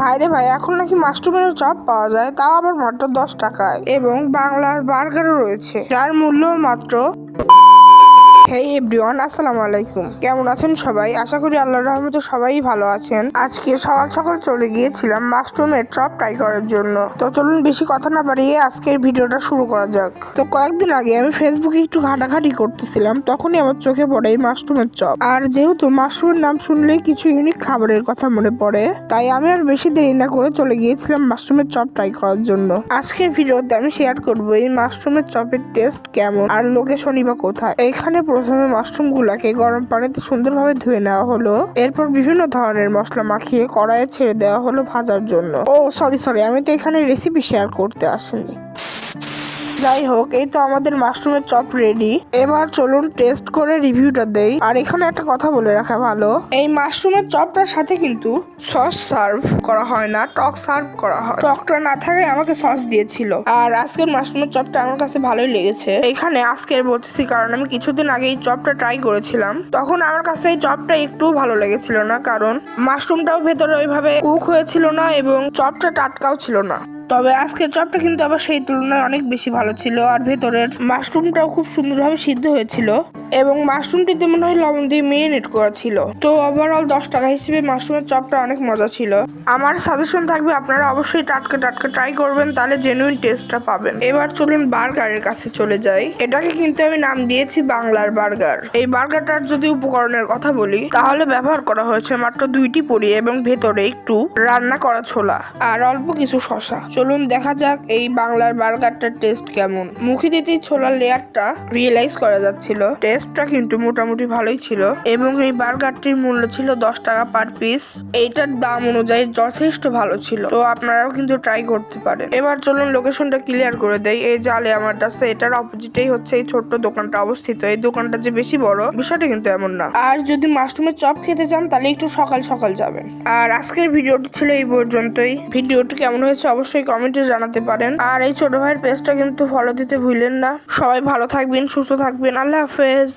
ভাই রে ভাই, এখন নাকি মাশরুমের চপ পাওয়া যায়, তাও আবার মাত্র 10 টাকায়, এবং বাংলার বার্গারও রয়েছে যার মূল্য মাত্র। হেই এভরিওয়ান, আসসালামু আলাইকুম। কেমন আছেন সবাই? আশা করি আল্লাহর রহমতে সবাই ভালো আছেন। আজকে সকাল সকাল চলে গিয়েছিলাম মাশরুমের চপ ট্রাই করার জন্য। তো চলুন বেশি কথা না বাড়িয়ে আজকের ভিডিওটা শুরু করা যাক। তো কয়েকদিন আগে আমি ফেসবুকে একটু ঘাটাঘাটি করতেছিলাম, তখনই আমার চোখে পড়ে এই মাশরুমের চপ। আর যেহেতু মাশরুমের নাম শুনলেই কিছু ইউনিক খাবারের কথা মনে পড়ে, তাই আমি আর বেশি দেরি না করে চলে গিয়েছিলাম মাশরুমের চপ ট্রাই করার জন্য। আজকের ভিডিওতে আমি শেয়ার করবো এই মাশরুমের চপের টেস্ট কেমন আর লোকেশনই বা কোথায়। এইখানে প্রথমে মাশরুম গুলাকে গরম পানিতে সুন্দরভাবে ধুয়ে নেওয়া হলো, এরপর বিভিন্ন ধরনের মশলা মাখিয়ে কড়াইয়ে ছেড়ে দেওয়া হলো ভাজার জন্য। ও সরি, আমি তো এখানে রেসিপি শেয়ার করতে আসিনি। যাই হোক, এই তো আমাদের মাশরুমের চপ রেডি। এবার চলুন টেস্ট করে রিভিউটা দেই। আর এখানে একটা কথা বলে রাখা ভালো, এই মাশরুমের চপটার সাথে কিন্তু সস সার্ভ করা হয় না, টক সার্ভ করা হয়। টকটা না থাকে আমাকে সস দিয়েছিল। আর আজকের মাশরুমের চপটা আমার কাছে ভালোই লেগেছে। এখানে আজকের বলতেছি কারণ আমি কিছুদিন আগে এই চপটা ট্রাই করেছিলাম, তখন আমার কাছে এই চপটা একটু ভালো লেগেছিল না, কারণ মাশরুমটাও ভেতরে ওইভাবে কুক হয়েছিল না এবং চপটা টাটকাও ছিল না। তবে আজকের চপটা কিন্তু আবার সেই তুলনায় অনেক বেশি ভালো ছিল, আর ভেতরের মাশরুমটাও খুব সুন্দরভাবে সিদ্ধ হয়েছিল এবং মাশরুমটিতে মনে হয় লবণ দিয়ে মেরিনেট করা ছিল। তো ওভারঅল 10 টাকা হিসেবে মাশরুমের চপটা অনেক মজা ছিল। আমার সাজেশন থাকবে আপনারা অবশ্যই টাটকা টাটকা ট্রাই করবেন, তাহলে জেনুইন টেস্টটা পাবেন। এবার চলুন বার্গারের কাছে চলে যাই। এটাকে কিন্তু আমি নাম দিয়েছি বাংলার বার্গার। এই বার্গারটার যদি উপকরণের কথা বলি, তাহলে ব্যবহার করা হয়েছে মাত্র 2টি পুরি এবং ভেতরে একটু রান্না করা ছোলা আর অল্প কিছু শসা। চলুন দেখা যাক এই বাংলার বার্গারটার টেস্ট কেমন। মুখে দিতেই ছোলার লেয়ারটা রিয়েলাইজ করা যাচ্ছিল। টেস্টটা কিন্তু মোটামুটি ভালোই ছিল এবং এই বার্গারটির মূল্য ছিল 10 টাকা পার পিস। এইটার দাম অনুযায়ী যথেষ্ট ভালো ছিল, তো আপনারাও কিন্তু ট্রাই করতে পারেন। এবার চলুন লোকেশনটা ক্লিয়ার করে দেই। এই যে আলে আমার কাছে, এটার অপোজিটেই হচ্ছে এই ছোট্ট দোকানটা অবস্থিত। এই দোকানটা যে বেশি বড় বিষয়টা কিন্তু এমন না। আর যদি মাশরুমের চপ খেতে চান তাহলে একটু সকাল সকাল যাবেন। আর আজকের ভিডিওটি ছিল এই পর্যন্তই। ভিডিওটি কেমন হয়েছে অবশ্যই কমেন্টে জানাতে পারেন। আর এই ছোট ভাইয়ের পেজটা কিন্তু ফলো দিতে ভুলেন না। সবাই ভালো থাকবেন, সুস্থ থাকবেন। আল্লাহ হাফেজ।